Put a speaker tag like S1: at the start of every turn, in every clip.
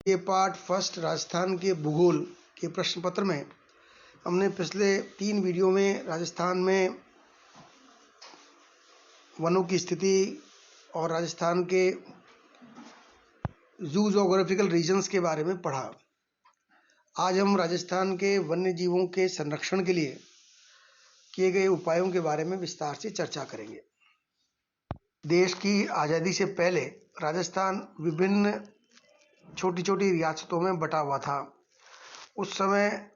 S1: ये part first Rajasthan के भूगोल के प्रश्न पत्र में हमने पिछले 3 वीडियो में राजस्थान में वनों की स्थिति और राजस्थान के जू जोग्राफिकल रीजन्स के बारे में पढ़ा। आज हम राजस्थान के वन्य जीवों के संरक्षण के लिए किए गए उपायों के बारे में विस्तार से चर्चा करेंगे। देश की आज़ादी से पहले राजस्थान विभिन्न छोटी छोटी रियासतों में बटा हुआ था। उस समय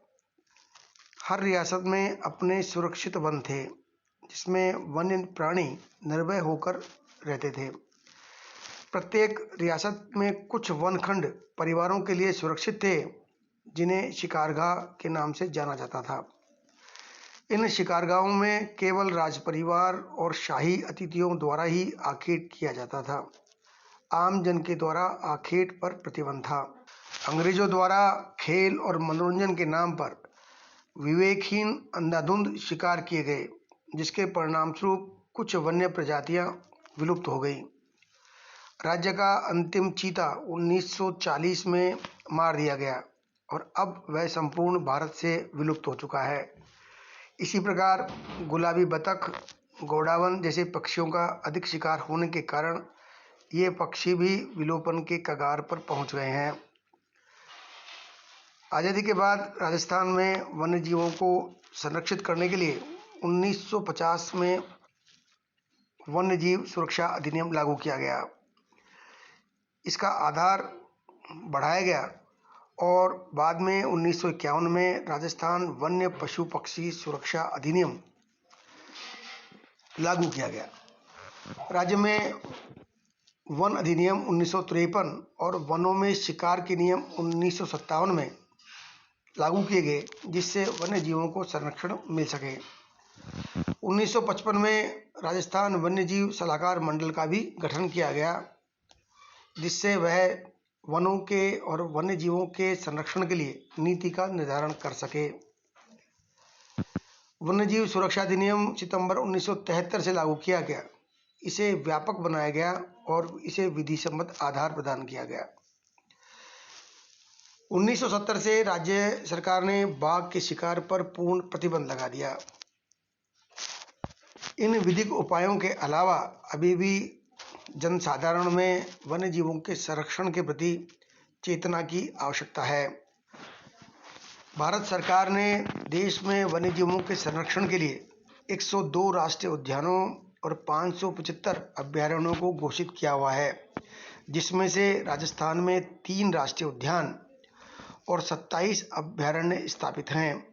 S1: हर रियासत में अपने सुरक्षित वन थे, जिसमें वन्य प्राणी निर्भय होकर रहते थे। प्रत्येक रियासत में कुछ वनखंड परिवारों के लिए सुरक्षित थे, जिन्हें शिकारगाह के नाम से जाना जाता था। इन शिकारगाहों में केवल राज परिवार और शाही अतिथियों द्वारा ही आखेट किया जाता था। आम जन के द्वारा आखेट पर प्रतिबंध था। अंग्रेजों द्वारा खेल और मनोरंजन के नाम पर विवेकहीन अंधाधुंध शिकार किए गए, जिसके परिणामस्वरूप कुछ वन्य प्रजातियां विलुप्त हो गई। राज्य का अंतिम चीता 1940 में मार दिया गया और अब वह संपूर्ण भारत से विलुप्त हो चुका है। इसी प्रकार गुलाबी बतख, गौड़ावन जैसे पक्षियों का अधिक शिकार होने के कारण ये पक्षी भी विलोपन के कगार पर पहुंच गए हैं। आज़ादी के बाद राजस्थान में वन्य जीवों को संरक्षित करने के लिए 1950 में वन्य जीव सुरक्षा अधिनियम लागू किया गया। इसका आधार बढ़ाया गया और बाद में 1951 में राजस्थान वन्य पशु पक्षी सुरक्षा अधिनियम लागू किया गया। राज्य में वन अधिनियम 1953 और वनों में शिकार के नियम 1957 में लागू किए गए, जिससे वन्य जीवों को संरक्षण मिल सके। 1955 में राजस्थान वन्य जीव सलाहकार मंडल का भी गठन किया गया, जिससे वह वनों के और वन्य जीवों के संरक्षण के लिए नीति का निर्धारण कर सके। वन्यजीव सुरक्षा अधिनियम सितंबर 1973 से लागू किया गया। इसे व्यापक बनाया गया और इसे विधि सम्मत आधार प्रदान किया गया। 1970 से राज्य सरकार ने बाघ के शिकार पर पूर्ण प्रतिबंध लगा दिया। इन विधिक उपायों के अलावा अभी भी जनसाधारण में वन्य जीवों के संरक्षण के प्रति चेतना की आवश्यकता है। भारत सरकार ने देश में वन्य जीवों के संरक्षण के लिए 102 राष्ट्रीय उद्यानों और 575 अभयारण्यों को घोषित किया हुआ है, जिसमें से राजस्थान में 3 राष्ट्रीय उद्यान और 27 अभयारण्य स्थापित हैं,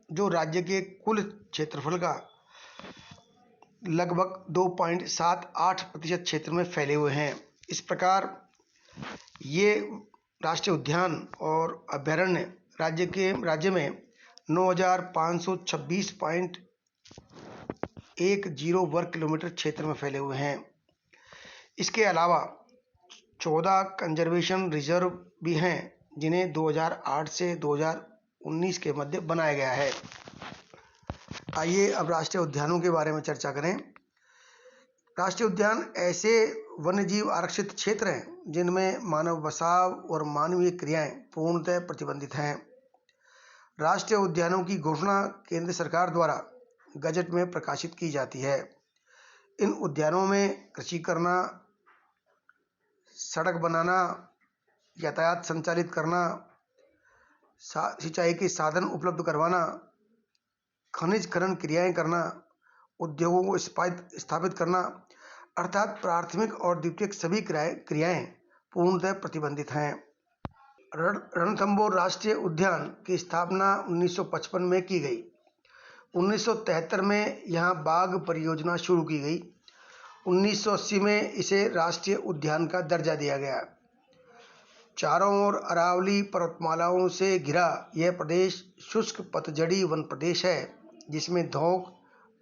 S1: जो राज्य के कुल क्षेत्रफल का लगभग 2.78% क्षेत्र में फैले हुए हैं। इस प्रकार ये राष्ट्रीय उद्यान और अभयारण्य राज्य में 9,526.10 वर्ग किलोमीटर क्षेत्र में फैले हुए हैं। इसके अलावा 14 कंजर्वेशन रिजर्व भी हैं, जिन्हें 2008 से 2019 के मध्य बनाया गया है। आइए अब राष्ट्रीय उद्यानों के बारे में चर्चा करें। राष्ट्रीय उद्यान ऐसे वन्यजीव आरक्षित क्षेत्र हैं जिनमें मानव बसाव और मानवीय क्रियाएं पूर्णतः प्रतिबंधित हैं। राष्ट्रीय उद्यानों की घोषणा केंद्र सरकार द्वारा गजट में प्रकाशित की जाती है। इन उद्यानों में कृषि करना, सड़क बनाना, यातायात संचालित करना, सिंचाई के साधन उपलब्ध करवाना, खनिज खनन क्रियाएं करना, उद्योगों को स्थापित करना अर्थात प्राथमिक और द्वितीयक सभी क्रियाएं पूर्णतः प्रतिबंधित हैं। रणथंभौर राष्ट्रीय उद्यान की स्थापना 1955 में की गई। 1973 में यहां बाघ परियोजना शुरू की गई। 1980 में इसे राष्ट्रीय उद्यान का दर्जा दिया गया। चारों ओर अरावली पर्वतमालाओं से घिरा यह प्रदेश शुष्क पतझड़ी वन प्रदेश है, जिसमें धौंक,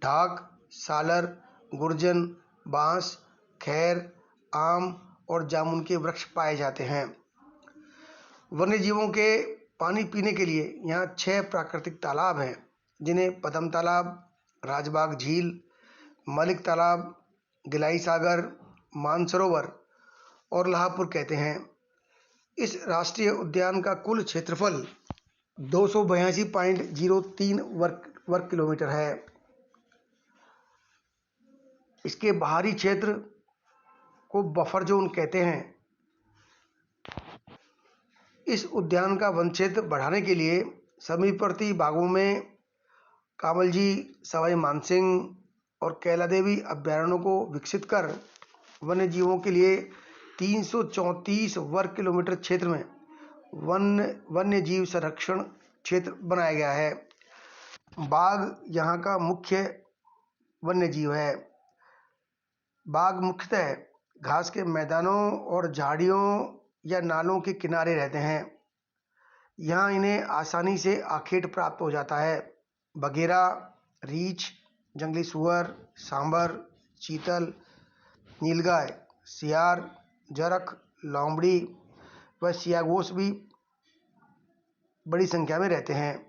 S1: ढाक, सालर, गुर्जन, बांस, खैर, आम और जामुन के वृक्ष पाए जाते हैं। वन्य जीवों के पानी पीने के लिए यहाँ 6 प्राकृतिक तालाब हैं, जिन्हें पदम तालाब, राजबाग झील, मलिक तालाब, गिलाई सागर, मानसरोवर और लाहपुर कहते हैं। इस राष्ट्रीय उद्यान का कुल क्षेत्रफल 282.03 वर्ग किलोमीटर है। इसके बाहरी क्षेत्र को बफर जोन कहते हैं। इस उद्यान का वन क्षेत्र बढ़ाने के लिए समीपवर्ती भागों में कामलजी, सवाई मानसिंह और कैलादेवी अभ्यारण्यों को विकसित कर वन्य जीवों के लिए 334 वर्ग किलोमीटर क्षेत्र में वन्य जीव संरक्षण क्षेत्र बनाया गया है। बाघ यहाँ का मुख्य वन्य जीव है। बाघ मुख्यतः घास के मैदानों और झाड़ियों या नालों के किनारे रहते हैं। यहाँ इन्हें आसानी से आखेट प्राप्त हो जाता है। बघेरा, रीछ, जंगली सुअर, सांबर, चीतल, नीलगाय, सियार, जरख, लोमड़ी व सियागोस भी बड़ी संख्या में रहते हैं।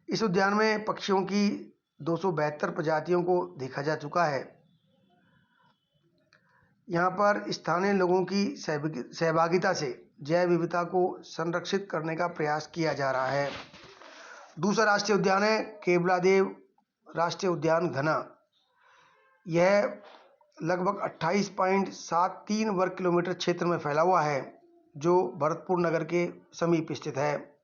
S1: इस उद्यान में पक्षियों की 272 प्रजातियों को देखा जा चुका है। यहाँ पर स्थानीय लोगों की सहभागिता से जैव विविधता को संरक्षित करने का प्रयास किया जा रहा है। दूसरा राष्ट्रीय उद्यान है केवलादेव राष्ट्रीय उद्यान घना। यह लगभग 28.73 वर्ग किलोमीटर क्षेत्र में फैला हुआ है, जो भरतपुर नगर के समीप स्थित है।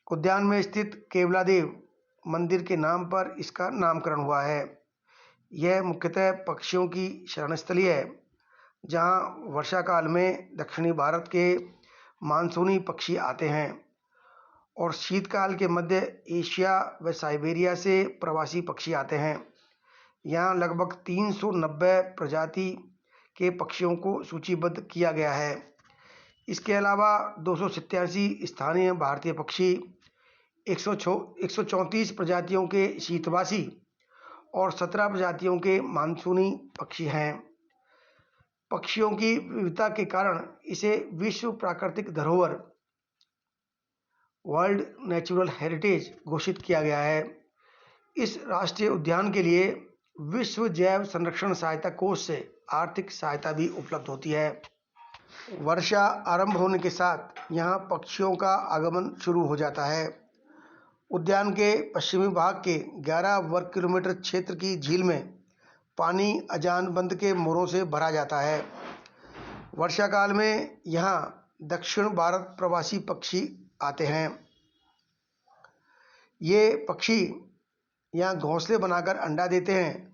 S1: उद्यान में स्थित केवलादेव मंदिर के नाम पर इसका नामकरण हुआ है। यह मुख्यतः पक्षियों की शरणस्थली है, जहां वर्षा काल में दक्षिणी भारत के मानसूनी पक्षी आते हैं और शीतकाल के मध्य एशिया व साइबेरिया से प्रवासी पक्षी आते हैं। यहाँ लगभग 390 प्रजाति के पक्षियों को सूचीबद्ध किया गया है। इसके अलावा 287 स्थानीय भारतीय पक्षी, 134 प्रजातियों के शीतवासी और 17 प्रजातियों के मानसूनी पक्षी हैं। पक्षियों की विविधता के कारण इसे विश्व प्राकृतिक धरोहर वर्ल्ड नेचुरल हेरिटेज घोषित किया गया है। इस राष्ट्रीय उद्यान के लिए विश्व जैव संरक्षण सहायता कोष से आर्थिक सहायता भी उपलब्ध होती है। वर्षा आरंभ होने के साथ यहाँ पक्षियों का आगमन शुरू हो जाता है। उद्यान के पश्चिमी भाग के 11 वर्ग किलोमीटर क्षेत्र की झील में पानी अजानबंद के मोरों से भरा जाता है। वर्षा काल में यहाँ दक्षिण भारत प्रवासी पक्षी आते हैं। ये पक्षी यहाँ घोंसले बनाकर अंडा देते हैं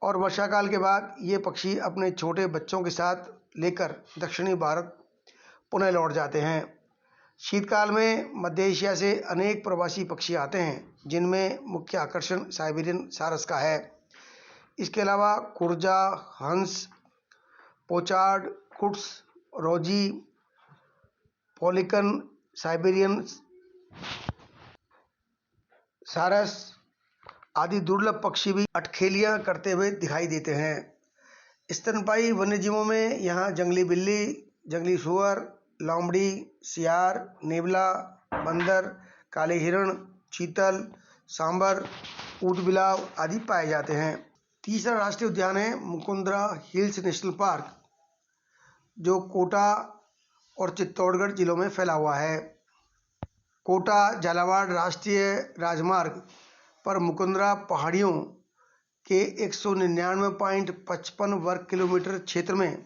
S1: और वर्षा काल के बाद ये पक्षी अपने छोटे बच्चों के साथ लेकर दक्षिणी भारत पुनः लौट जाते हैं। शीतकाल में मध्य एशिया से अनेक प्रवासी पक्षी आते हैं, जिनमें मुख्य आकर्षण साइबेरियन सारस का है। इसके अलावा कुर्जा, हंस, पोचार्ड, कुट्स, रोजी, पॉलिकन, साइबेरियन सारस आदि दुर्लभ पक्षी भी अटखेलियां करते हुए दिखाई देते हैं। स्तनपायी वन्यजीवों में यहाँ जंगली बिल्ली, जंगली सुअर, लोमड़ी, सियार, नेवला, बंदर, काले हिरण, चीतल, सांबर, ऊँटबिलाव आदि पाए जाते हैं। तीसरा राष्ट्रीय उद्यान है मुकुंदरा हिल्स नेशनल पार्क, जो कोटा और चित्तौड़गढ़ जिलों में फैला हुआ है। कोटा झालावाड़ राष्ट्रीय राजमार्ग पर मुकुंदरा पहाड़ियों के 199.55 वर्ग किलोमीटर क्षेत्र में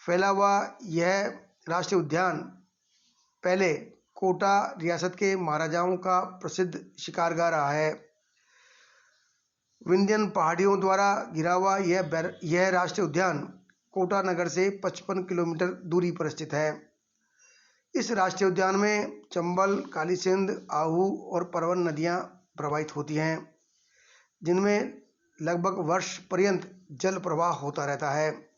S1: फैला हुआ यह राष्ट्रीय उद्यान पहले कोटा रियासत के महाराजाओं का प्रसिद्ध शिकारगाह रहा है। विंध्यन पहाड़ियों द्वारा घिरा हुआ यह राष्ट्रीय उद्यान कोटा नगर से 55 किलोमीटर दूरी पर स्थित है। इस राष्ट्रीय उद्यान में चंबल, काली सिंध, आहू और परवन नदियां प्रवाहित होती हैं, जिनमें लगभग वर्ष पर्यंत जल प्रवाह होता रहता है।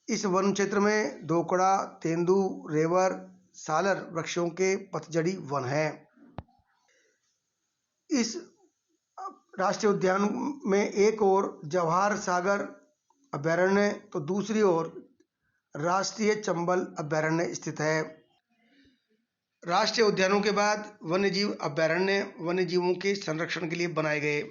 S1: इस वन क्षेत्र में धोकड़ा, तेंदू, रेवर, सालर वृक्षों के पतझड़ी वन हैं। इस राष्ट्रीय उद्यान में एक ओर जवाहर सागर अभयारण्य तो दूसरी ओर राष्ट्रीय चंबल अभयारण्य स्थित है। राष्ट्रीय उद्यानों के बाद वन्यजीव अभयारण्य वन्यजीवों के संरक्षण के लिए बनाए गए।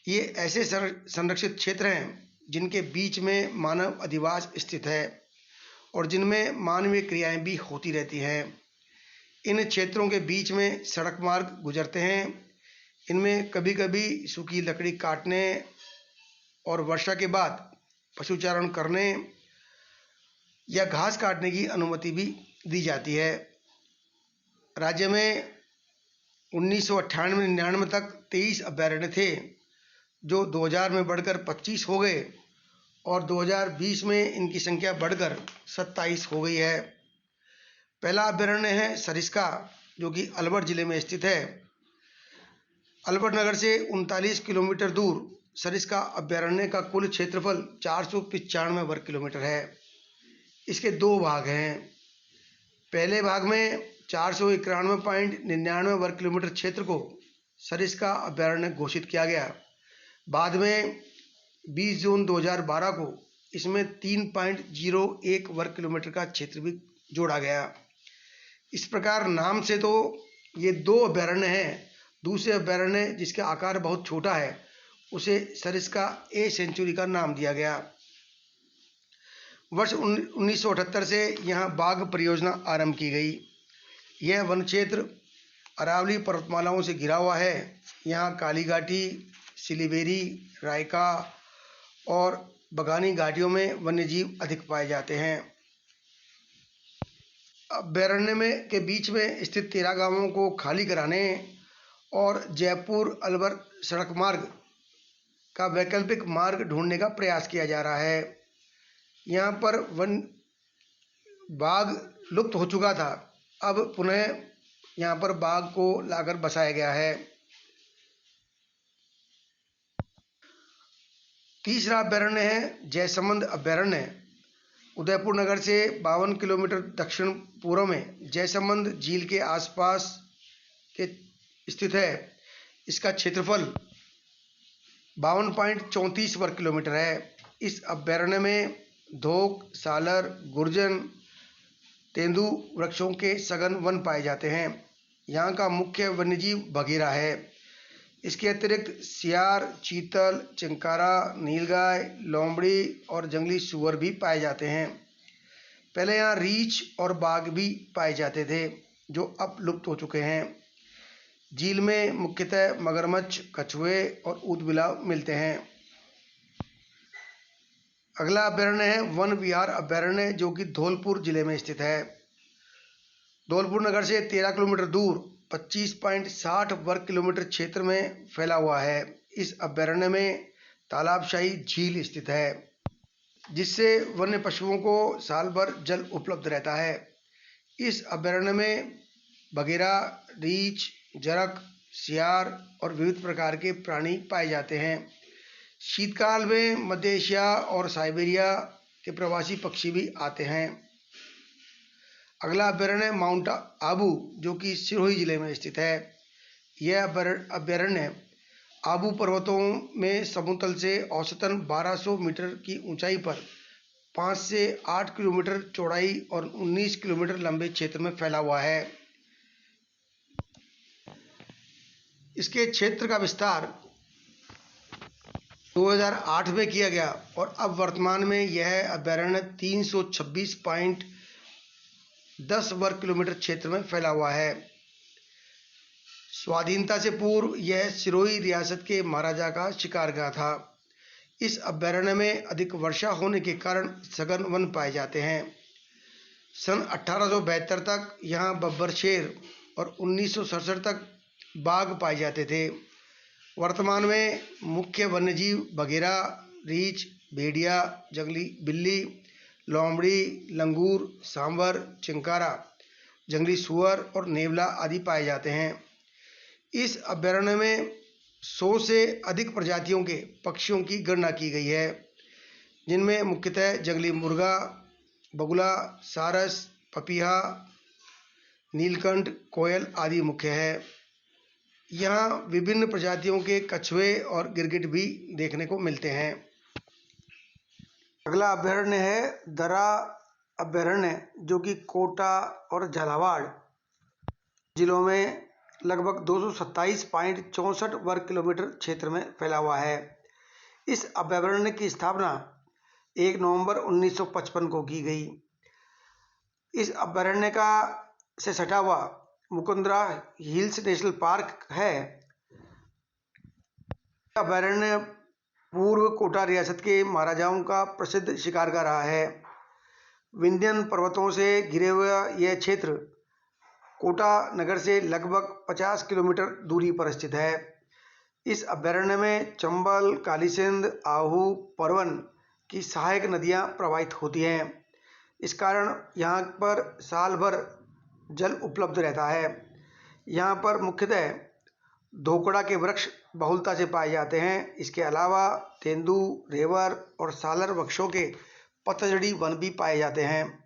S1: ये ऐसे संरक्षित क्षेत्र हैं जिनके बीच में मानव अधिवास स्थित है और जिनमें मानवीय क्रियाएं भी होती रहती हैं। इन क्षेत्रों के बीच में सड़क मार्ग गुजरते हैं। इनमें कभी कभी सूखी लकड़ी काटने और वर्षा के बाद पशुचारण करने या घास काटने की अनुमति भी दी जाती है। राज्य में 1998-99 तक 23 अभयारण्य थे, जो 2000 में बढ़कर 25 हो गए और 2020 में इनकी संख्या बढ़कर 27 हो गई है। पहला अभयारण्य है सरिस्का, जो कि अलवर जिले में स्थित है। अलवर नगर से 39 किलोमीटर दूर सरिस्का अभयारण्य का कुल क्षेत्रफल 495 वर्ग किलोमीटर है। इसके दो भाग हैं। पहले भाग में 491.99 वर्ग किलोमीटर क्षेत्र को सरिस्का अभयारण्य घोषित किया गया। बाद में 20 जून 2012 को इसमें 3.01 वर्ग किलोमीटर का क्षेत्र भी जोड़ा गया। इस प्रकार नाम से तो ये दो अभयारण्य हैं। दूसरे अभयारण्य जिसका आकार बहुत छोटा है उसे सरिस्का ए सेंचुरी का नाम दिया गया। वर्ष 1978 से यहाँ बाघ परियोजना आरंभ की गई। यह वन क्षेत्र अरावली पर्वतमालाओं से घिरा हुआ है। यहाँ काली घाटी, सिलीबेरी, रायका और बगानी घाटियों में वन्यजीव अधिक पाए जाते हैं। अभयारण्य में के बीच में स्थित 13 गांवों को खाली कराने और जयपुर अलवर सड़क मार्ग का वैकल्पिक मार्ग ढूंढने का प्रयास किया जा रहा है। यहाँ पर वन बाघ लुप्त हो चुका था, अब पुनः यहाँ पर बाघ को लाकर बसाया गया है। तीसरा अभयारण्य है जयसमंद अभयारण्य। उदयपुर नगर से 52 किलोमीटर दक्षिण पूर्व में जयसमंद झील के आसपास के स्थित है। इसका क्षेत्रफल 52.34 वर्ग किलोमीटर है। इस अभयारण्य में धोक, सालर, गुर्जन, तेंदू वृक्षों के सघन वन पाए जाते हैं। यहाँ का मुख्य वन्यजीव बघेरा है। इसके अतिरिक्त सियार, चीतल, चिंकारा, नीलगाय, लोमड़ी और जंगली सूअर भी पाए जाते हैं। पहले यहाँ रीछ और बाघ भी पाए जाते थे, जो अब लुप्त हो चुके हैं। झील में मुख्यतः मगरमच्छ, कछुए और ऊदबिलाव मिलते हैं। अगला अभयारण्य है वन विहार अभयारण्य, जो कि धौलपुर जिले में स्थित है। धौलपुर नगर से 13 किलोमीटर दूर 25.60 वर्ग किलोमीटर क्षेत्र में फैला हुआ है। इस अभयारण्य में तालाबशाही झील स्थित है, जिससे वन्य पशुओं को साल भर जल उपलब्ध रहता है। इस अभयारण्य में बघेरा, रीछ, जरक, सियार और विविध प्रकार के प्राणी पाए जाते हैं। शीतकाल में मध्य एशिया और साइबेरिया के प्रवासी पक्षी भी आते हैं। अगला अभयारण्य माउंट आबू, जो कि सिरोही जिले में स्थित है। यह अभयारण्य आबू पर्वतों में समुद्र से औसतन 1200 मीटर की ऊंचाई पर 5 से 8 किलोमीटर चौड़ाई और 19 किलोमीटर लंबे क्षेत्र में फैला हुआ है। इसके क्षेत्र का विस्तार 2008 में किया गया और अब वर्तमान में यह अभयारण्य 326.10 वर्ग किलोमीटर क्षेत्र में फैला हुआ है। स्वाधीनता से पूर्व यह सिरोही रियासत के महाराजा का शिकारगाह था। इस अभयारण्य में अधिक वर्षा होने के कारण सघन वन पाए जाते हैं। सन 1872 तक यहाँ बब्बर शेर और 1967 तक बाघ पाए जाते थे। वर्तमान में मुख्य वन्यजीव बघेरा, रीछ, भेड़िया, जंगली बिल्ली, लोमड़ी, लंगूर, सांभर, चिंकारा, जंगली सूअर और नेवला आदि पाए जाते हैं। इस अभयारण्य में 100 से अधिक प्रजातियों के पक्षियों की गणना की गई है, जिनमें मुख्यतः जंगली मुर्गा, बगुला, सारस, पपीहा, नीलकंठ, कोयल आदि मुख्य है। यहाँ विभिन्न प्रजातियों के कछुए और गिरगिट भी देखने को मिलते हैं। अगला अभयारण्य है दर्रा अभयारण्य, जो कि कोटा और झालावाड़ जिलों में लगभग 227.64 वर्ग किलोमीटर क्षेत्र में फैला हुआ है। इस अभयारण्य की स्थापना 1 नवंबर 1955 को की गई। इस अभयारण्य का से सटा हुआ मुकुंदरा हिल्स नेशनल पार्क है। अभयारण्य पूर्व कोटा रियासत के महाराजाओं का प्रसिद्ध शिकारगाह रहा है। विंध्यन पर्वतों से घिरे हुआ यह क्षेत्र कोटा नगर से लगभग 50 किलोमीटर दूरी पर स्थित है। इस अभयारण्य में चंबल, कालीसिंध, आहू, परवन की सहायक नदियां प्रवाहित होती हैं। इस कारण यहाँ पर साल भर जल उपलब्ध रहता है। यहाँ पर मुख्यतः धोकड़ा के वृक्ष बहुलता से पाए जाते हैं। इसके अलावा तेंदू, रेवर और सालर वृक्षों के पतझड़ी वन भी पाए जाते हैं।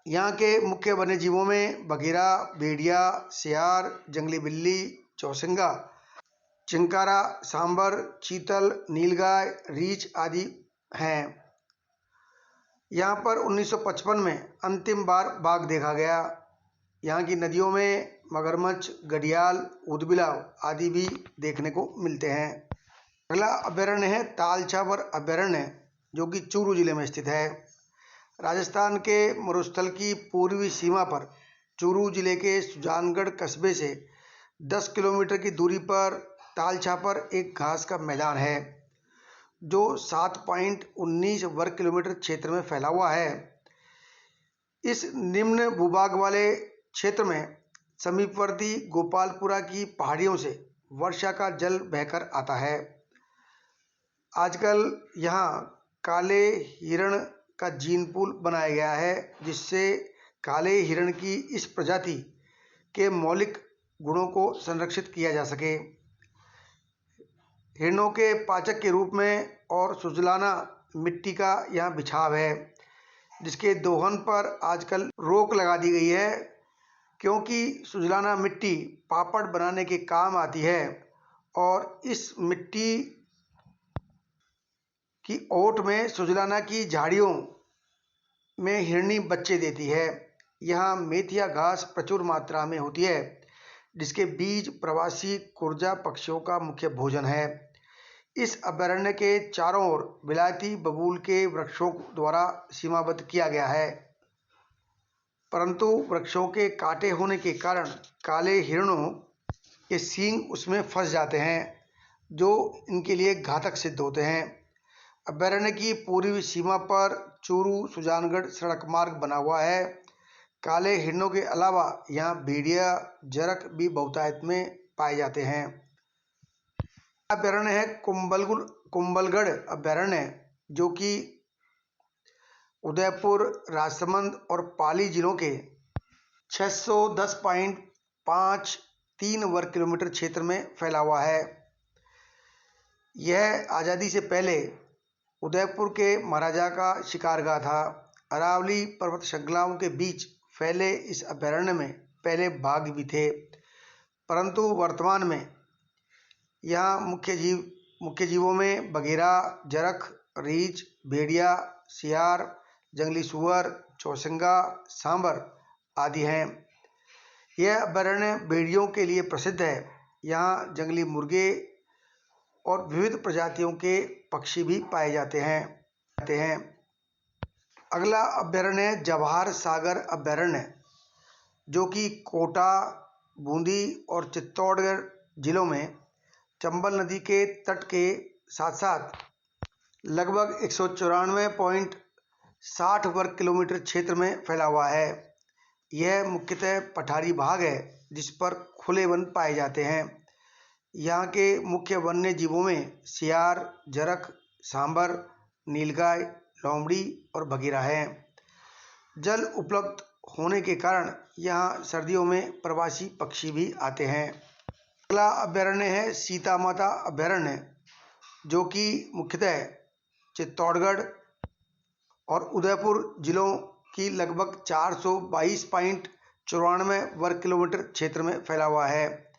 S1: यहाँ के मुख्य वन्य जीवों में बघेरा, भेड़िया, सियार, जंगली बिल्ली, चौसिंगा, चिंकारा, सांबर, चीतल, नीलगाय, रीछ आदि हैं। यहाँ पर 1955 में अंतिम बार बाघ देखा गया। यहाँ की नदियों में मगरमच्छ, घड़ियाल, ऊदबिलाव आदि भी देखने को मिलते हैं। अगला अभयारण्य है तालछावर अभयारण्य, जो कि चूरू जिले में स्थित है। राजस्थान के मरुस्थल की पूर्वी सीमा पर चूरू जिले के सुजानगढ़ कस्बे से 10 किलोमीटर की दूरी पर तालछापर एक घास का मैदान है, जो 7.19 वर्ग किलोमीटर क्षेत्र में फैला हुआ है। इस निम्न भूभाग वाले क्षेत्र में समीपवर्ती गोपालपुरा की पहाड़ियों से वर्षा का जल बहकर आता है। आजकल यहाँ काले हिरण का जीन पूल बनाया गया है, जिससे काले हिरण की इस प्रजाति के मौलिक गुणों को संरक्षित किया जा सके। हिरणों के पाचक के रूप में और सुजलाना मिट्टी का यहाँ बिछाव है, जिसके दोहन पर आजकल रोक लगा दी गई है, क्योंकि सुजलाना मिट्टी पापड़ बनाने के काम आती है और इस मिट्टी की ओट में सुजलाना की झाड़ियों में हिरनी बच्चे देती है। यहाँ मेथिया घास प्रचुर मात्रा में होती है, जिसके बीज प्रवासी कुरजा पक्षियों का मुख्य भोजन है। इस अभयारण्य के चारों ओर विलायती बबूल के वृक्षों द्वारा सीमाबद्ध किया गया है, परंतु वृक्षों के काटे होने के कारण काले हिरणों के सींग उसमें फंस जाते हैं, जो इनके लिए घातक सिद्ध होते हैं। अभयारण्य की पूर्वी सीमा पर चूरू सुजानगढ़ सड़क मार्ग बना हुआ है। काले हिरणों के अलावा यहाँ भेड़िया, जरक भी बहुतायत में पाए जाते हैं। अभयारण्य है कुंभलगढ़ अभयारण्य, जो कि उदयपुर, राजसमंद और पाली जिलों के 610.53 वर्ग किलोमीटर क्षेत्र में फैला हुआ है। यह आज़ादी से पहले उदयपुर के महाराजा का शिकारगाह था। अरावली पर्वत श्रृंखलाओं के बीच फैले इस अभयारण्य में पहले बाघ भी थे, परंतु वर्तमान में यहाँ मुख्य जीवों में बघेरा, जरख, रीछ, भेड़िया, सियार, जंगली सुअर, चौसिंगा, सांबर आदि हैं। यह अभयारण्य भेड़ियों के लिए प्रसिद्ध है। यहाँ जंगली मुर्गे और विविध प्रजातियों के पक्षी भी पाए जाते हैं। अगला अभयारण्य है जवाहर सागर अभयारण्य, जो कि कोटा, बूंदी और चित्तौड़गढ़ जिलों में चंबल नदी के तट के साथ साथ लगभग 194.60 वर्ग किलोमीटर क्षेत्र में फैला हुआ है। यह मुख्यतः पठारी भाग है, जिस पर खुले वन पाए जाते हैं। यहाँ के मुख्य वन्य जीवों में सियार, जरख, सांबर, नीलगाय, लोमड़ी और बघेरा हैं। जल उपलब्ध होने के कारण यहाँ सर्दियों में प्रवासी पक्षी भी आते हैं। अगला अभयारण्य है सीता माता अभयारण्य, जो कि मुख्यतः चित्तौड़गढ़ और उदयपुर जिलों की लगभग 422.94 वर्ग किलोमीटर क्षेत्र में फैला हुआ है।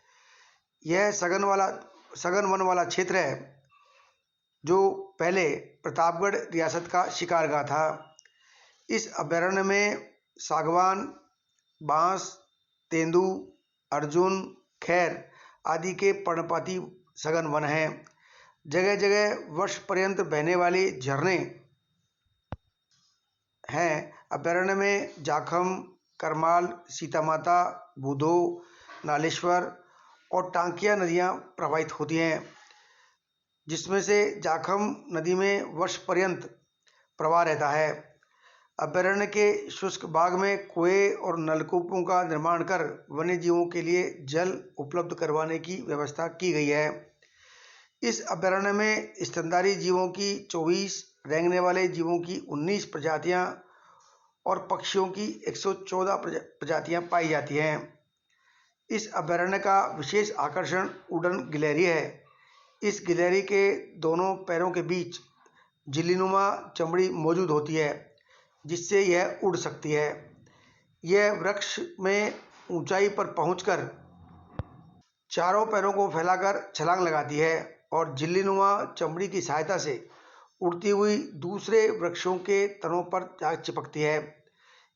S1: यह सघन वन वाला क्षेत्र है, जो पहले प्रतापगढ़ रियासत का शिकारगाह था। इस अभयारण्य में सागवान, बांस, तेंदू, अर्जुन, खैर आदि के पर्णपाती सघन वन हैं। जगह जगह वर्ष पर्यंत बहने वाले झरने हैं। अभयारण्य में जाखम, करमाल, सीता माता, बूदो, नालेश्वर और टांकिया नदियां प्रवाहित होती हैं, जिसमें से जाखम नदी में वर्ष पर्यंत प्रवाह रहता है। अभयारण्य के शुष्क भाग में कुएं और नलकूपों का निर्माण कर वन्य जीवों के लिए जल उपलब्ध करवाने की व्यवस्था की गई है। इस अभयारण्य में स्तनधारी जीवों की 24, रेंगने वाले जीवों की 19 प्रजातियां और पक्षियों की 114 प्रजातियां पाई जाती हैं। इस अभयारण्य का विशेष आकर्षण उड़न गिलहरी है। इस गिलहरी के दोनों पैरों के बीच झिल्लीनुमा चमड़ी मौजूद होती है, जिससे यह उड़ सकती है। यह वृक्ष में ऊंचाई पर पहुंचकर चारों पैरों को फैलाकर छलांग लगाती है और झिल्लीनुमा चमड़ी की सहायता से उड़ती हुई दूसरे वृक्षों के तनों पर जा चिपकती है।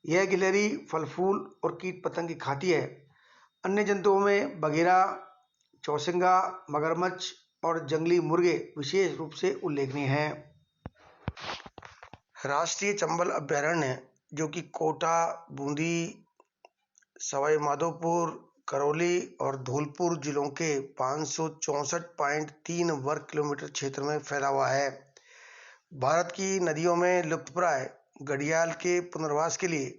S1: यह गिलहरी फल फूल और कीट पतंग खाती है। अन्य जंतुओं में बघेरा, चौसिंगा, मगरमच्छ और जंगली मुर्गे विशेष रूप से उल्लेखनीय हैं। राष्ट्रीय चंबल अभयारण्य, जो कि कोटा, बूंदी, सवाई माधोपुर, करौली और धौलपुर जिलों के 564.3 वर्ग किलोमीटर क्षेत्र में फैला हुआ है, भारत की नदियों में लुप्तप्राय घड़ियाल के पुनर्वास के लिए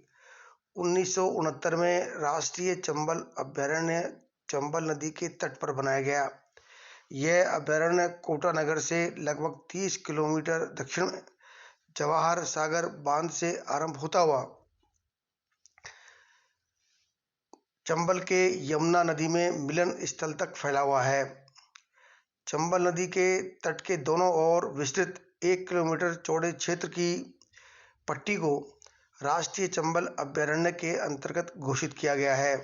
S1: 1969 में राष्ट्रीय चंबल अभयारण्य चंबल नदी के तट पर बनाया गया। यह अभयारण्य कोटा नगर से लगभग 30 किलोमीटर दक्षिण में जवाहर सागर बांध से आरंभ होता हुआ चंबल के यमुना नदी में मिलन स्थल तक फैला हुआ है। चंबल नदी के तट के दोनों ओर विस्तृत 1 किलोमीटर चौड़े क्षेत्र की पट्टी को राष्ट्रीय चंबल अभयारण्य के अंतर्गत घोषित किया गया है।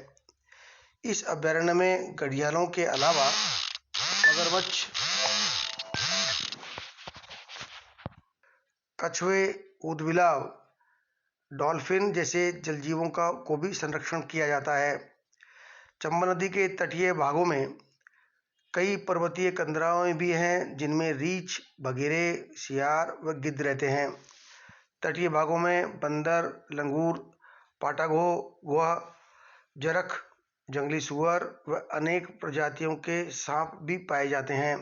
S1: इस अभयारण्य में घड़ियालों के अलावा मगरमच्छ, कछुए, ऊदबिलाव, डॉल्फिन जैसे जलजीवों को भी संरक्षण किया जाता है। चंबल नदी के तटीय भागों में कई पर्वतीय कंदराएं भी हैं, जिनमें रीछ, बघेरे, सियार व गिद्ध रहते हैं। तटीय भागों में बंदर, लंगूर, पाटागोह, जरख, जंगली सुअर व अनेक प्रजातियों के सांप भी पाए जाते हैं।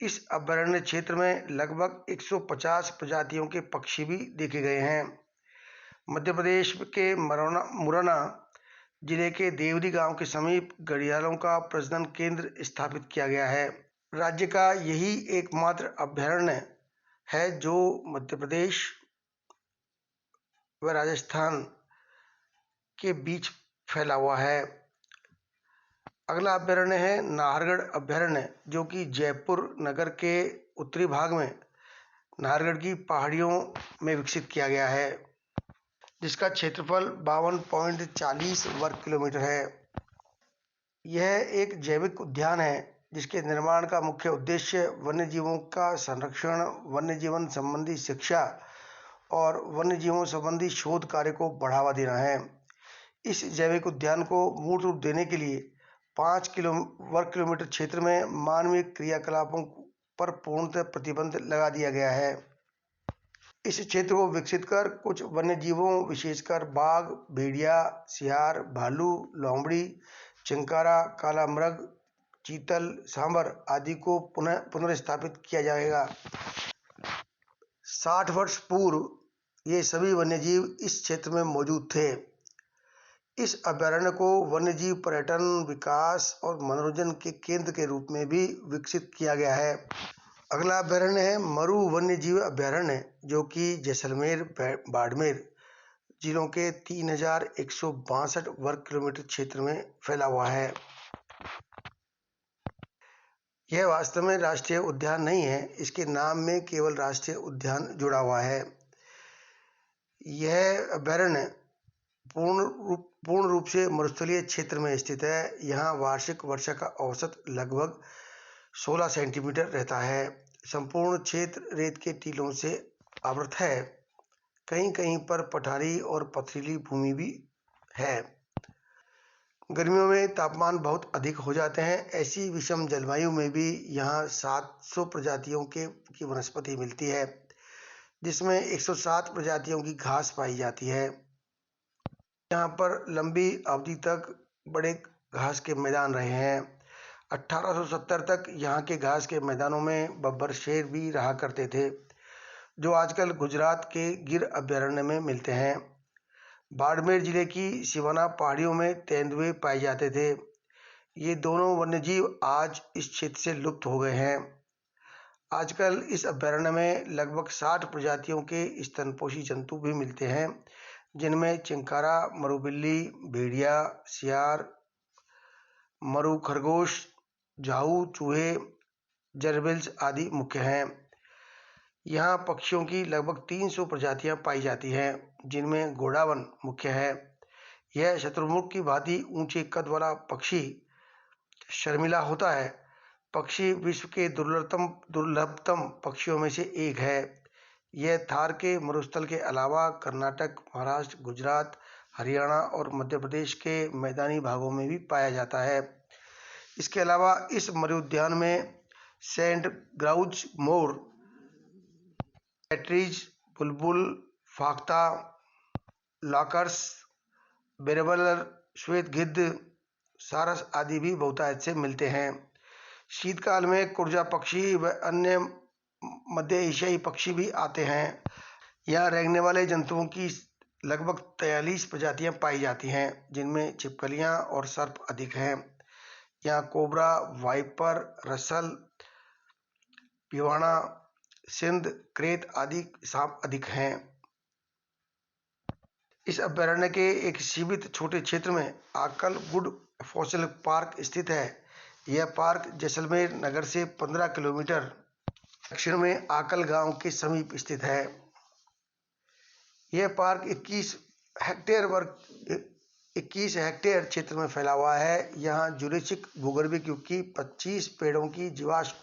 S1: इस अभयारण्य क्षेत्र में लगभग 150 प्रजातियों के पक्षी भी देखे गए हैं। मध्य प्रदेश के मुरैना जिले के देवरी गांव के समीप घड़ियालों का प्रजनन केंद्र स्थापित किया गया है। राज्य का यही एकमात्र अभयारण्य है जो मध्य प्रदेश व राजस्थान के बीच फैला हुआ है। अगला अभयारण्य है नाहरगढ़ अभयारण्य, जो कि जयपुर नगर के उत्तरी भाग में नाहरगढ़ की पहाड़ियों में विकसित किया गया है, जिसका क्षेत्रफल 52.40 वर्ग किलोमीटर है। यह एक जैविक उद्यान है जिसके निर्माण का मुख्य उद्देश्य वन्य जीवों का संरक्षण, वन्य जीवन संबंधी शिक्षा और वन्य जीवों संबंधी शोध कार्य को बढ़ावा देना है। इस जैविक उद्यान को मूल रूप देने के लिए 5 वर्ग किलोमीटर क्षेत्र में मानवीय क्रियाकलापों पर पूर्णतः प्रतिबंध लगा दिया गया है। इस क्षेत्र को विकसित कर कुछ वन्य जीवों विशेषकर बाघ, भेड़िया, सियार, भालू, लोमड़ी, चिंकारा, काला मृग, चीतल, सांबर आदि को पुनर्स्थापित किया जाएगा। 60 वर्ष पूर्व ये सभी वन्यजीव इस क्षेत्र में मौजूद थे। इस अभयारण्य को वन्यजीव पर्यटन, विकास और मनोरंजन के केंद्र के रूप में भी विकसित किया गया है। अगला अभयारण्य है मरु वन्यजीव अभयारण्य, जो कि जैसलमेर, बाड़मेर जिलों के 3162 वर्ग किलोमीटर क्षेत्र में फैला हुआ है। यह वास्तव में राष्ट्रीय उद्यान नहीं है, इसके नाम में केवल राष्ट्रीय उद्यान जुड़ा हुआ है। यह अभयारण्य पूर्ण रूप से मरुस्थलीय क्षेत्र में स्थित है। यहाँ वार्षिक वर्षा का औसत लगभग 16 सेंटीमीटर रहता है। संपूर्ण क्षेत्र रेत के टीलों से आवृत है। कहीं कहीं पर पठारी और पथरीली भूमि भी है। गर्मियों में तापमान बहुत अधिक हो जाते हैं। ऐसी विषम जलवायु में भी यहाँ 700 प्रजातियों की वनस्पति मिलती है। जिसमें 107 प्रजातियों की घास पाई जाती है। यहाँ पर लंबी अवधि तक बड़े घास के मैदान रहे हैं। 1870 तक यहाँ के घास के मैदानों में बब्बर शेर भी रहा करते थे, जो आजकल गुजरात के गिर अभयारण्य में मिलते हैं। बाड़मेर जिले की सिवाना पहाड़ियों में तेंदुए पाए जाते थे। ये दोनों वन्यजीव आज इस क्षेत्र से लुप्त हो गए हैं। आजकल इस अभयारण्य में लगभग 60 प्रजातियों के स्तनपोषी जंतु भी मिलते हैं, जिनमें चिंकारा, मरुबिल्ली, भेड़िया, सियार, मरु खरगोश, झाऊ, चूहे, जरबिल्स आदि मुख्य हैं। यहाँ पक्षियों की लगभग 300 प्रजातियां पाई जाती हैं, जिनमें घोड़ावन मुख्य है। यह शत्रुमुख की भांति ऊंचे कद वाला पक्षी शर्मिला होता है। पक्षी विश्व के दुर्लभतम पक्षियों में से एक है। यह थार के मरुस्थल के अलावा कर्नाटक, महाराष्ट्र, गुजरात, हरियाणा और मध्य प्रदेश के मैदानी भागों में भी पाया जाता है। इसके अलावा इस मरुद्यान में सेंट ग्राउज मोर, पैट्रिज, बुलबुल, फाख्ता, लाकर्स, बेरबलर, श्वेत गिद्ध, सारस आदि भी बहुतायत से मिलते हैं। शीतकाल में कुर्जा पक्षी व अन्य मध्य एशियाई पक्षी भी आते हैं। यहाँ रेंगने वाले जंतुओं की लगभग 43 प्रजातियां पाई जाती हैं, जिनमें छिपकलियां और सर्प अधिक हैं। यहाँ कोबरा, वाइपर, रसल, पिवाना, सिंध, क्रेत आदि सांप अधिक हैं। इस अभयारण्य के एक सीमित छोटे क्षेत्र में आकल गुड फॉसिल पार्क स्थित है। यह पार्क जैसलमेर नगर से 15 किलोमीटर दक्षिण में आकल गांव के समीप स्थित है। यह पार्क 21 हेक्टेयर क्षेत्र में फैला हुआ है। यहाँ जुरेसिक भूगर्भिक युग की 25 पेड़ों की जीवाश्म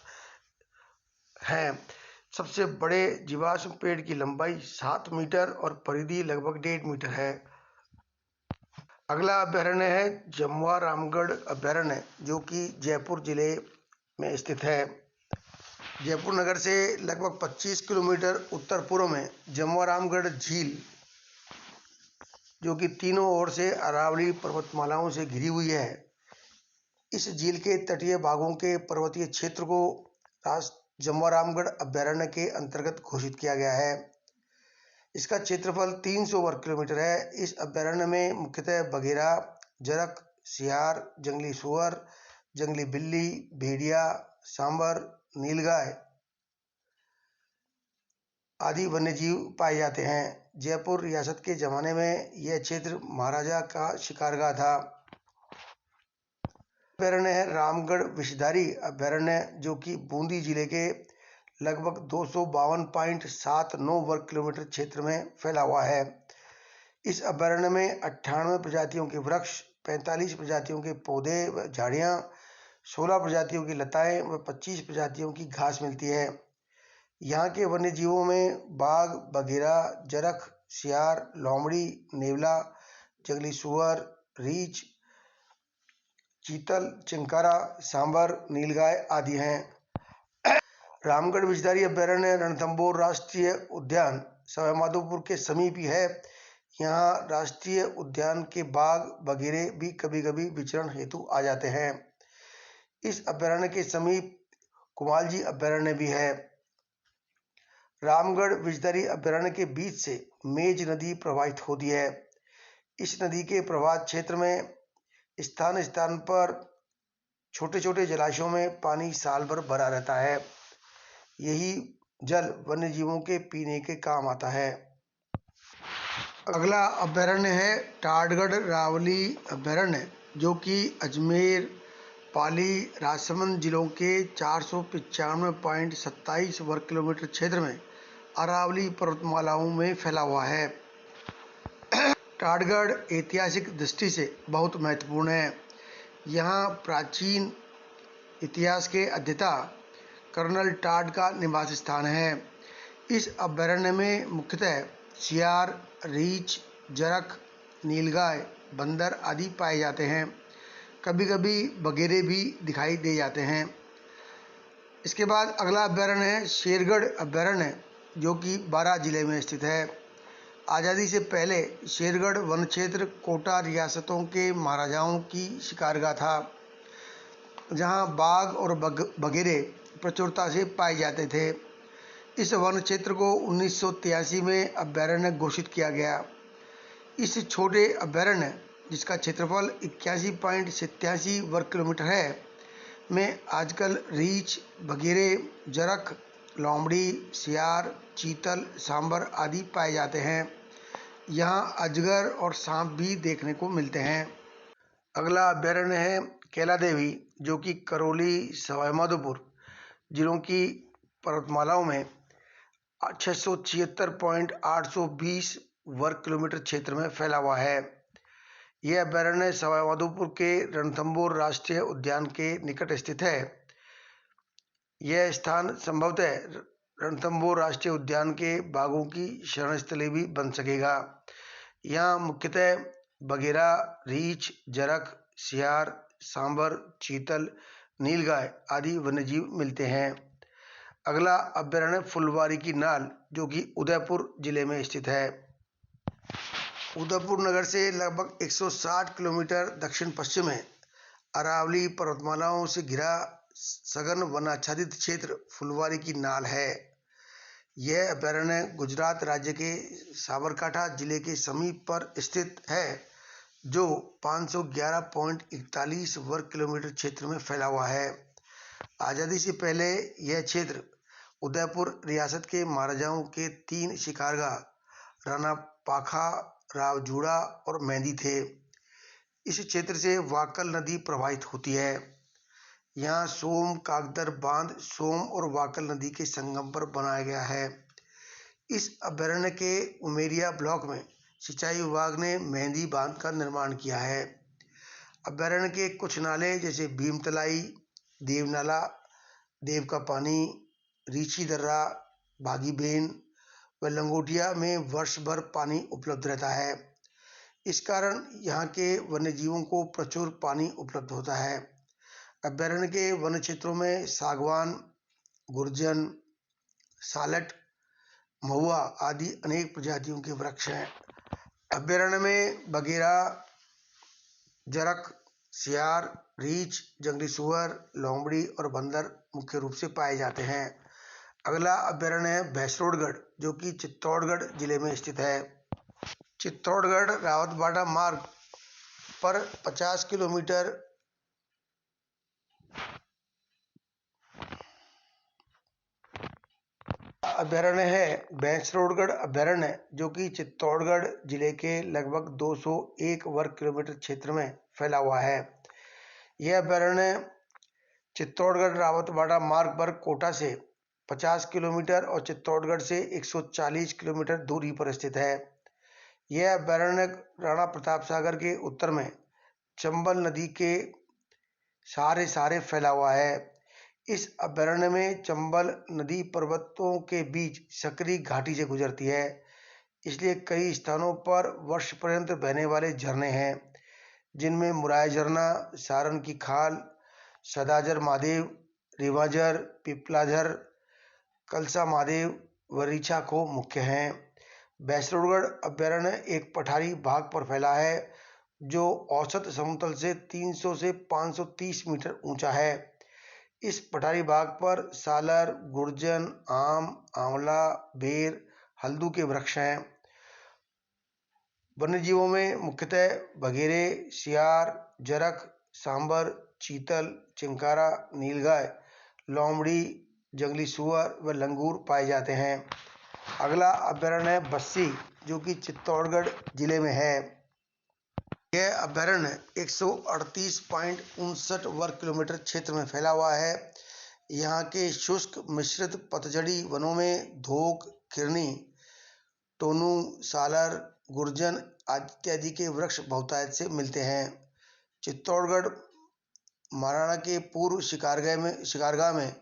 S1: हैं। सबसे बड़े जीवाश्म पेड़ की लंबाई 7 मीटर और परिधि लगभग 1.5 मीटर है। अगला अभयारण्य है जमुआ रामगढ़ अभयारण्य, जो कि जयपुर जिले में स्थित है। जयपुर नगर से लगभग 25 किलोमीटर उत्तर पूर्व में जमुआ रामगढ़ झील, जो कि तीनों ओर से अरावली पर्वतमालाओं से घिरी हुई है। इस झील के तटीय भागों के पर्वतीय क्षेत्र को जमुआ रामगढ़ अभयारण्य के अंतर्गत घोषित किया गया है। इसका क्षेत्रफल 300 वर्ग किलोमीटर है। इस अभयारण्य में मुख्यतः बघेरा, जरख, सियार, जंगली सुअर, जंगली बिल्ली, भेड़िया, सांबर, नीलगाय आदि वन्यजीव पाए जाते हैं। जयपुर रियासत के जमाने में यह क्षेत्र महाराजा का शिकारगाह था। अभयारण्य है रामगढ़ विषधारी अभयारण्य, जो कि बूंदी जिले के लगभग 252.79 वर्ग किलोमीटर क्षेत्र में फैला हुआ है। इस अभयारण्य में 98 प्रजातियों के वृक्ष, 45 प्रजातियों के पौधे व झाड़ियाँ, 16 प्रजातियों की लताएं व 25 प्रजातियों की घास मिलती है। यहाँ के वन्य जीवों में बाघ, बघेरा, जरख, सियार, लोमड़ी, नेवला, जंगली सुअर, रीछ, चीतल, चिंकारा, सांबर, नीलगाय आदि हैं। रामगढ़ विषधारी अभयारण्य रणथंभौर राष्ट्रीय उद्यान सवाईमाधोपुर के समीप ही है। यहाँ राष्ट्रीय उद्यान के बाघ वगैरह भी कभी कभी विचरण हेतु आ जाते हैं। इस अभयारण्य के समीप कुमालजी अभयारण्य भी है। रामगढ़ विषधारी अभयारण्य के बीच से मेज नदी प्रवाहित होती है। इस नदी के प्रवाह क्षेत्र में स्थान स्थान पर छोटे छोटे जलाशयों में पानी साल भर भरा रहता है। यही जल वन्य जीवों के पीने के काम आता है। अगला अभयारण्य है टाटगढ़ रावली अभयारण्य, जो कि अजमेर, पाली, राजसमंद जिलों के 495.27 वर्ग किलोमीटर क्षेत्र में अरावली पर्वतमालाओं में फैला हुआ है। टाटगढ़ ऐतिहासिक दृष्टि से बहुत महत्वपूर्ण है। यहाँ प्राचीन इतिहास के अध्येता कर्नल टाट का निवास स्थान है। इस अभयारण्य में मुख्यतः सियार, रीछ, जरख, नीलगाय, बंदर आदि पाए जाते हैं। कभी कभी बघेरे भी दिखाई दे जाते हैं। इसके बाद अगला अभयारण्य है शेरगढ़ अभयारण्य, जो कि बारां जिले में स्थित है। आज़ादी से पहले शेरगढ़ वन क्षेत्र कोटा रियासतों के महाराजाओं की शिकारगाह था, जहां बाघ और बघेरे प्रचुरता से पाए जाते थे। इस वन क्षेत्र को 1983 में अभयारण्य घोषित किया गया। इस छोटे अभयारण्य, जिसका क्षेत्रफल 81.87 वर्ग किलोमीटर है, में आजकल रीछ, बघेरे, जरख, लोमड़ी, सियार, चीतल, सांबर आदि पाए जाते हैं। यहाँ अजगर और सांप भी देखने को मिलते हैं। अगला अभयारण्य है कैला देवी, जो कि करौली, सवाईमाधोपुर जिलों की पर्वतमालाओं में 676.820 वर्ग किलोमीटर क्षेत्र में फैला हुआ है। यह अभयारण्य सवाईमाधोपुर के रणथंभौर राष्ट्रीय उद्यान के निकट स्थित है। यह स्थान संभवतः रणथंभौर राष्ट्रीय उद्यान के बाघों की शरणस्थली भी बन सकेगा। यहाँ मुख्यतः बघेरा, रीछ, जरख, सियार, सांबर, चीतल, नीलगाय आदि वन्यजीव मिलते हैं। अगला अभयारण्य फुलवारी की नाल, जो कि उदयपुर जिले में स्थित है। उदयपुर नगर से लगभग 160 किलोमीटर दक्षिण पश्चिम में अरावली पर्वतमालाओं से घिरा सघन वनाच्छादित क्षेत्र फुलवारी की नाल है। यह अभयारण्य गुजरात राज्य के साबरकांठा जिले के समीप पर स्थित है, जो 511.41 वर्ग किलोमीटर क्षेत्र में फैला हुआ है। आज़ादी से पहले यह क्षेत्र उदयपुर रियासत के महाराजाओं के 3 शिकारगाह राणा पाखा, रावजूड़ा और मेंदी थे। इस क्षेत्र से वाकल नदी प्रवाहित होती है। यहाँ सोम कागदर बांध सोम और वाकल नदी के संगम पर बनाया गया है। इस अभयारण्य के उमेरिया ब्लॉक में सिंचाई विभाग ने मेंदी बांध का निर्माण किया है। अभयारण्य के कुछ नाले जैसे भीमतलाई, देवनाला, देव का पानी, रीछी दर्रा, बागीबेन व लंगोटिया में वर्ष भर पानी उपलब्ध रहता है। इस कारण यहाँ के वन्यजीवों को प्रचुर पानी उपलब्ध होता है। अभयारण्य के वन क्षेत्रों में सागवान, गुर्जन, सालट, महुआ आदि अनेक प्रजातियों के वृक्ष हैं। अभयारण्य में बघेरा, जरख, सियार, रीछ, जंगली सुअर, लोमड़ी और बंदर मुख्य रूप से पाए जाते हैं। अगला अभयारण्य है भैंसरोडगढ़, जो कि चित्तौड़गढ़ जिले में स्थित है। चित्तौड़गढ़ रावतबाड़ा मार्ग पर 50 किलोमीटर अभयारण्य है भैंसरोडगढ़ अभयारण्य, जो कि चित्तौड़गढ़ जिले के लगभग 201 वर्ग किलोमीटर क्षेत्र में फैला हुआ है। यह अभयारण्य चित्तौड़गढ़ रावतबाड़ा मार्ग पर कोटा से 50 किलोमीटर और चित्तौड़गढ़ से 140 किलोमीटर दूरी पर स्थित है। यह अभयारण्य राणा प्रताप सागर के उत्तर में चंबल नदी के सहारे फैला हुआ है। इस अभयारण्य में चंबल नदी पर्वतों के बीच सकरी घाटी से गुजरती है, इसलिए कई स्थानों पर वर्ष पर्यंत बहने वाले झरने हैं, जिनमें मुराय झरना, सारन की खाल, सदाझर महादेव, रिवाझर, पिपलाझर, कलसा महादेव व रीछा खो मुख्य हैं। भैंसरोडगढ़ अभयारण्य एक पठारी भाग पर फैला है, जो औसत समतल से 300 से 530 मीटर ऊंचा है। इस पठारी भाग पर सालर, गुर्जन, आम, आंवला, बेर, हल्दू के वृक्ष हैं। वन्यजीवों में मुख्यतः बघेरे, सियार, जरख, सांबर, चीतल, चिंकारा, नीलगाय, लोमड़ी, जंगली सुअर व लंगूर पाए जाते हैं। अगला अभयारण्य है बस्सी, जो कि चित्तौड़गढ़ जिले में है। यह अभयारण्य 138.59 वर्ग किलोमीटर क्षेत्र में फैला हुआ है। यहाँ के शुष्क मिश्रित पतझड़ी वनों में धोक, खिरनी, टोनू, सालर, गुर्जन इत्यादि के वृक्ष बहुतायत से मिलते हैं। चित्तौड़गढ़ महाराणा के पूर्व शिकारगाह में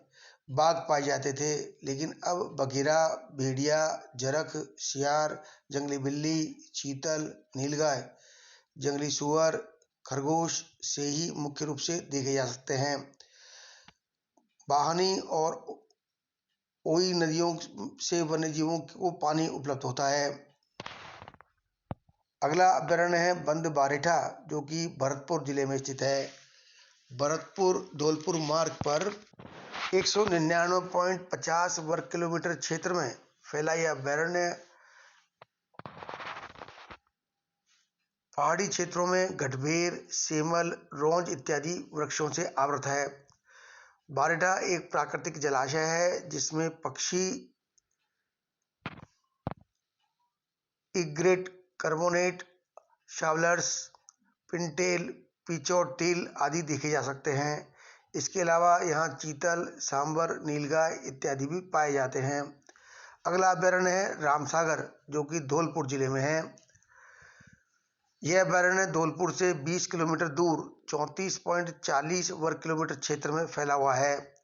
S1: बाघ पाए जाते थे, लेकिन अब बघेरा, भेड़िया, जरख, सियार, जंगली बिल्ली, चीतल, नीलगाय, जंगली सुअर, खरगोश से ही मुख्य रूप से देखे जा सकते हैं। बाहनी और ओई नदियों से वन्यजीवों को पानी उपलब्ध होता है। अगला अभयारण्य है बंद बारिठा, जो कि भरतपुर जिले में स्थित है। भरतपुर धौलपुर मार्ग पर 199.50 वर्ग किलोमीटर क्षेत्र में फैला यह अभयारण्य पहाड़ी क्षेत्रों में गठबेर, सेमल, रोंज इत्यादि वृक्षों से आवृत है। बारिठा एक प्राकृतिक जलाशय है जिसमें पक्षी इग्रेट, कार्बोनेट, शावलर्स, पिनटेल, पिचोट टील आदि देखे जा सकते हैं। इसके अलावा यहाँ चीतल, सांबर, नीलगाय इत्यादि भी पाए जाते हैं। अगला अभयारण्य है रामसागर, जो कि धौलपुर जिले में है। यह अभयारण्य धौलपुर से 20 किलोमीटर दूर 34.40 वर्ग किलोमीटर क्षेत्र में फैला हुआ है।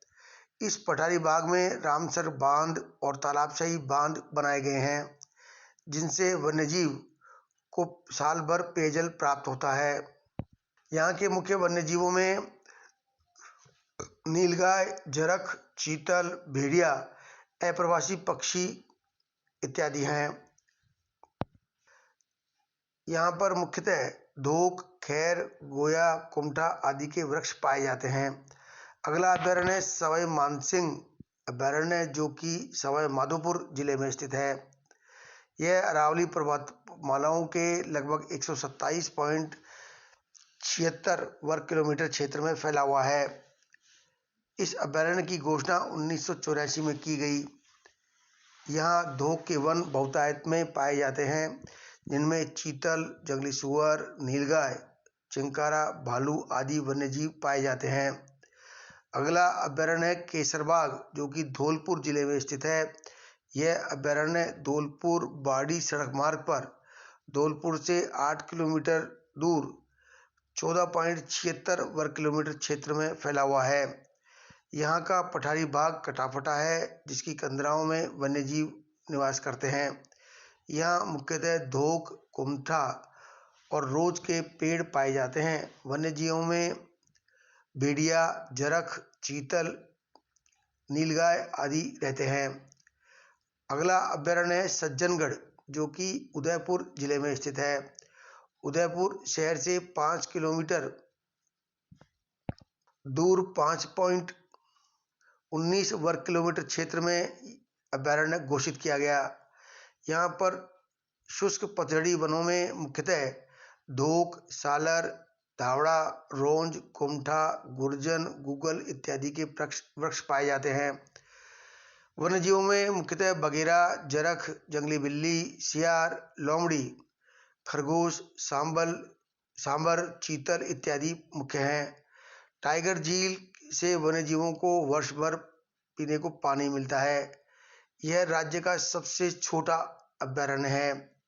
S1: इस पठारी बाग में रामसर बांध और तालाबशाही बांध बनाए गए हैं, जिनसे वन्यजीव को साल भर पेयजल प्राप्त होता है। यहाँ के मुख्य वन्यजीवों में नीलगाय, झरख, चीतल, भेड़िया, अप्रवासी पक्षी इत्यादि हैं। यहाँ पर मुख्यतः धोक, खैर, गोया, कुमठा आदि के वृक्ष पाए जाते हैं। अगला अभयारण्य सवाई मानसिंह अभयारण्य, जो कि सवाई माधोपुर जिले में स्थित है। यह अरावली पर्वतमालाओं के लगभग 127.76 वर्ग किलोमीटर क्षेत्र में फैला हुआ है। इस अभयारण्य की घोषणा 1984 में की गई। यहाँ धोक के वन बहुतायत में पाए जाते हैं, जिनमें चीतल, जंगली सुअर, नीलगाय, चिंकारा, भालू आदि वन्यजीव पाए जाते हैं। अगला अभयारण्य है केसरबाग, जो कि धौलपुर जिले में स्थित है। यह अभयारण्य धौलपुर बाड़ी सड़क मार्ग पर धौलपुर से 8 किलोमीटर दूर 14.76 वर्ग किलोमीटर क्षेत्र में फैला हुआ है। यहाँ का पठारी भाग कटाफटा है, जिसकी कंदराओं में वन्यजीव निवास करते हैं। यहाँ मुख्यतः धोक, कुमठा और रोज के पेड़ पाए जाते हैं। वन्यजीवों में भेड़िया, झरख, चीतल, नीलगाय आदि रहते हैं। अगला अभयारण्य है सज्जनगढ़, जो कि उदयपुर जिले में स्थित है। उदयपुर शहर से 5 किलोमीटर दूर 5.19 वर्ग किलोमीटर क्षेत्र में अभयारण्य घोषित किया गया। यहाँ पर शुष्क पतझड़ी वनों में मुख्यतः धोक, सालर, धावड़ा, रोंज, कुमठा, गुर्जन, गूगल इत्यादि के वृक्ष पाए जाते हैं। वन्यजीवों में मुख्यतः बगेरा, जरख, जंगली बिल्ली, सियार, लोमड़ी, खरगोश, सांबर, चीतल इत्यादि मुख्य हैं। टाइगर झील से वन्यजीवों को वर्ष भर पीने को पानी मिलता है। यह राज्य का सबसे छोटा अभयारण्य है।